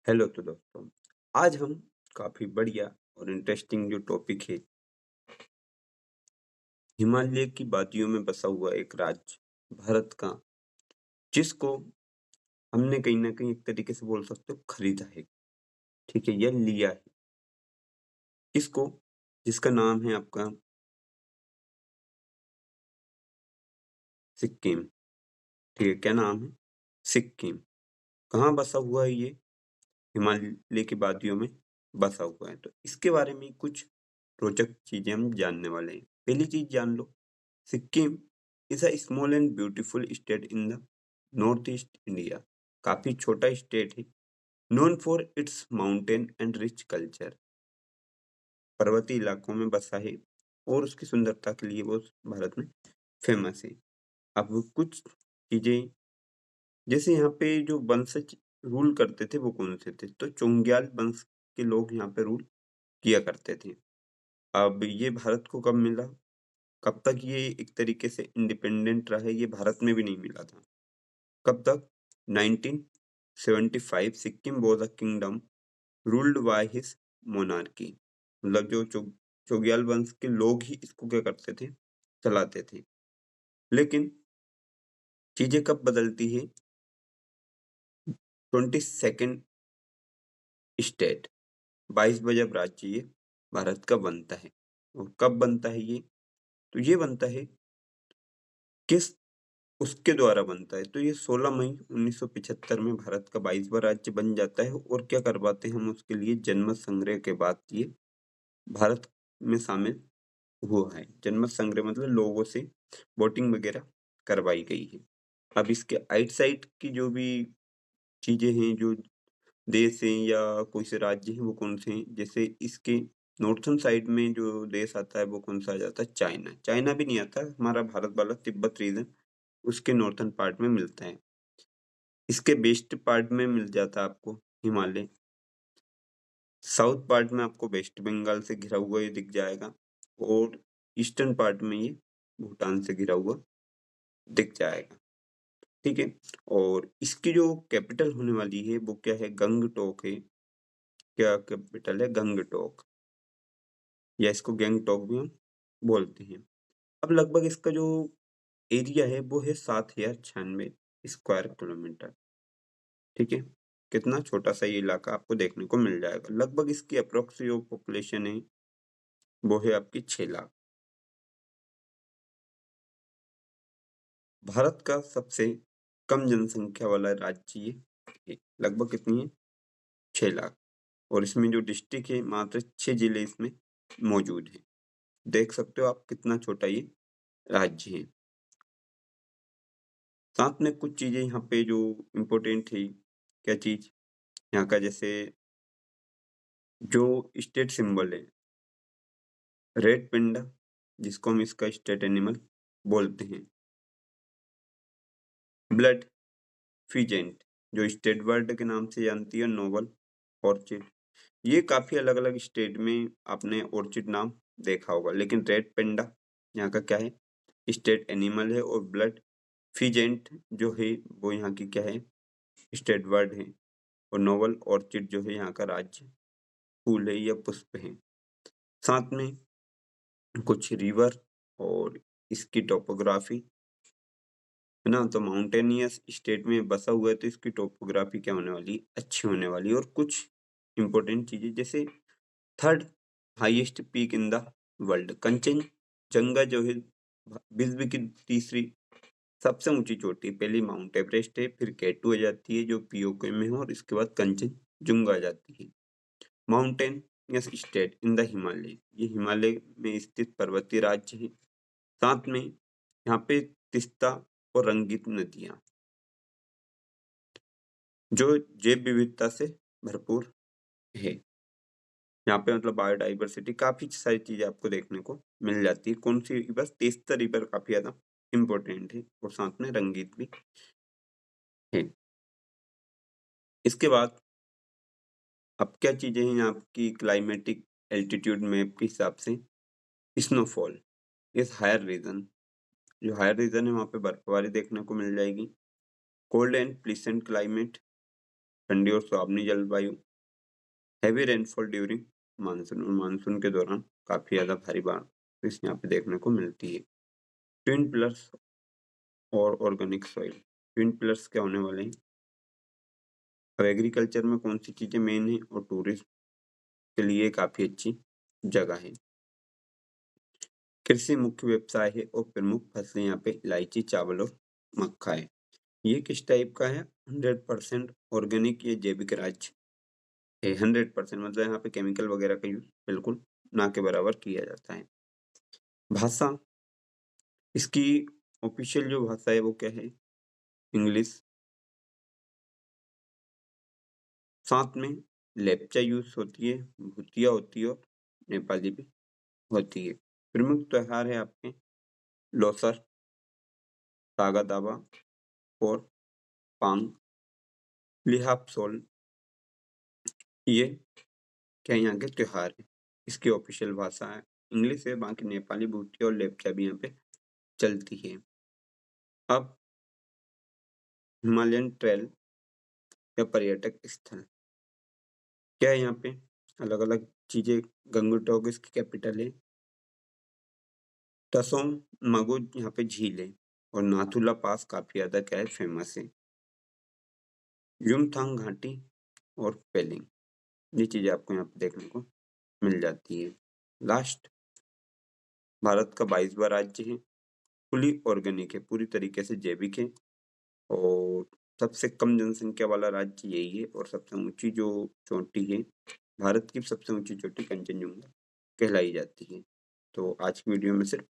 Hello तो दोस्तों, आज हम काफी बढ़िया और इंटरेस्टिंग जो टॉपिक है, हिमालय की वादियों में बसा हुआ एक राज्य भारत का, जिसको हमने कहीं ना कहीं एक तरीके से बोल सकते हो खरीदा है। ठीक है, यह लिया है इसको, जिसका नाम है आपका सिक्किम। ठीक है, क्या नाम है? सिक्किम। कहाँ बसा हुआ है ये? हिमालय की वादियों में बसा हुआ है। तो इसके बारे में कुछ रोचक चीजें हम जानने वाले हैं। पहली चीज जान लो, Sikkim is a small and beautiful state in the north east India. काफी छोटा स्टेट है, known for its mountain and rich culture. पर्वतीय इलाकों में बसा है और उसकी सुंदरता के लिए वो भारत में फेमस है। अब कुछ चीजें, जैसे यहाँ पे जो वंश रूल करते थे वो कौन से थे? तो चोंग्याल वंश के लोग यहाँ पे रूल किया करते थे। अब ये भारत को कब मिला? कब तक ये एक तरीके से इंडिपेंडेंट रहा है, ये भारत में भी नहीं मिला था। कब तक? 1975 Sikkim was a kingdom ruled by his monarchy. मतलब जो चोग्याल वंश के लोग ही इसको क्या करते थे, चलाते थे। लेकिन चीजें कब बदलती है? 22nd स्टेट 22वां जब राज्य ये भारत का बनता है। और कब बनता है ये? तो ये बनता है किस उसके द्वारा बनता है? तो ये 16 मई 1975 में भारत का 22वां राज्य बन जाता है। और क्या करवाते हैं हम उसके लिए? जनमत संग्रह के बाद ये भारत में शामिल हुआ है। जनमत संग्रह मतलब लोगों से वोटिंग वगैरह करवाई गई है। अब इसके आइट-साइड की जो भी चीजें हैं, जो देश हैं या कोई से राज्य हैं, वो कौन से हैं? जैसे इसके नॉर्थर्न साइड में जो देश आता है वो कौन सा आ जाता है? चाइना। चाइना भी नहीं आता, हमारा भारत वाला तिब्बत रीजन उसके नॉर्थर्न पार्ट में मिलता है। इसके वेस्ट पार्ट में मिल जाता है आपको हिमालय। साउथ पार्ट में आपको वेस्ट बंगाल से घिरा हुआ ये दिख जाएगा। और ईस्टर्न पार्ट में ये भूटान से घिरा हुआ दिख जाएगा। ठीक है, और इसकी जो कैपिटल होने वाली है वो क्या है? गंगटोक है। क्या कैपिटल है? गंगटोक, या इसको गैंगटोक भी हम बोलते हैं। अब लगभग इसका जो एरिया है वो है 7,096 स्क्वायर किलोमीटर। ठीक है, कितना छोटा सा ये इलाका आपको देखने को मिल जाएगा। लगभग इसकी अप्रोक्स जो पॉपुलेशन है वो है आपकी 6 लाख। भारत का सबसे कम जनसंख्या वाला राज्य ये है। लगभग कितनी है? 6 लाख। और इसमें जो डिस्ट्रिक्ट है, मात्र 6 जिले इसमें मौजूद है। देख सकते हो आप कितना छोटा ये राज्य है। साथ में कुछ चीजें यहाँ पे जो इम्पोर्टेंट है, क्या चीज? यहाँ का जैसे जो स्टेट सिंबल है, रेड पेंडा, जिसको हम इसका स्टेट एनिमल बोलते हैं। ब्लड फीजेंट, जो स्टेट बर्ड के नाम से जानती है। नोबल ऑर्चिड, ये काफी अलग अलग स्टेट में आपने ऑर्चिड नाम देखा होगा, लेकिन रेड पेंडा यहाँ का क्या है? स्टेट एनिमल है। और ब्लड फीजेंट जो है वो यहाँ की क्या है? स्टेट बर्ड है। और नोबल ऑर्चिड जो है यहाँ का राज्य फूल है या पुष्प है। साथ में कुछ रिवर और इसकी टोपोग्राफी है ना। तो माउंटेनियस स्टेट में बसा हुआ है तो इसकी टोपोग्राफी क्या होने वाली? अच्छी होने वाली। और कुछ इंपॉर्टेंट चीजें, जैसे third highest peak in the world, Kanchenjunga जो है विश्व की तीसरी सबसे ऊंची चोटी। पहली माउंट एवरेस्ट है, फिर केटू आ जाती है जो पीओके में है, और इसके बाद कंचनजुंगा आ जाती है। Mountainous state in the Himalaya, ये हिमालय में स्थित पर्वतीय राज्य है। साथ में यहाँ पे तिस्ता और रंगीत नदियां, जो जैव विविधता से भरपूर है। यहाँ पे मतलब बायोडाइवर्सिटी, काफी सारी चीजें आपको देखने को मिल जाती है। कौन सी? बस तीस्ता रिवर काफी ज्यादा इम्पोर्टेंट है, और साथ में रंगीत भी है। इसके बाद अब क्या चीजें हैं आपकी क्लाइमेटिक एल्टीट्यूड मैप के हिसाब से? स्नोफॉल इस हायर रीजन, जो हायर रीजन है वहाँ पे बर्फबारी देखने को मिल जाएगी। कोल्ड एंड प्लीसेंट क्लाइमेट, ठंडी और सुहावनी जलवायु, हैवी रेनफॉल ड्यूरिंग मानसून, और मानसून के दौरान काफी ज्यादा भारी बारिश यहाँ पे देखने को मिलती है। ट्विन पिलर्स और ऑर्गेनिक सॉइल। ट्विन पिलर्स क्या होने वाले हैं? अब एग्रीकल्चर में कौन सी चीजें मेन है और टूरिस्ट के लिए काफी अच्छी जगह है। कृषि मुख्य व्यवसाय है और प्रमुख फसलें यहाँ पे इलायची, चावल और मक्का है। ये किस टाइप का है? 100% ऑर्गेनिक या जैविक राज्य है। 100% मतलब यहाँ पे केमिकल वगैरह का यूज बिल्कुल ना के बराबर किया जाता है। भाषा, इसकी ऑफिशियल जो भाषा है वो क्या है? इंग्लिश। साथ में लेप्चा यूज होती है, भूतिया होती है और नेपाली भी होती है। प्रमुख त्योहार है आपके लोसर, तागा दावा और पांग लिहापसोल। ये क्या यहाँ के त्योहार है। इसकी ऑफिशियल भाषा है इंग्लिश है, बाकी नेपाली, भूतिया और लेप्चा भी यहाँ पे चलती है। अब हिमालयन ट्रेल या पर्यटक स्थल क्या है? यहाँ पे अलग अलग चीजें। गंगटोक इसकी कैपिटल है। टसोम मगुज यहाँ पे झील है और नाथुला पास काफी ज्यादा क्या है? फेमस है। युमथांग घाटी और पेलिंग, ये चीजें आपको यहाँ पे देखने को मिल जाती है। लास्ट, भारत का 22वां राज्य है, फुली ऑर्गेनिक है, पूरी तरीके से जैविक है और सबसे कम जनसंख्या वाला राज्य यही है। और सबसे ऊंची जो चोटी है, भारत की सबसे ऊंची चोटी कंचनजंगा कहलाई जाती है। तो आज की वीडियो में सिर्फ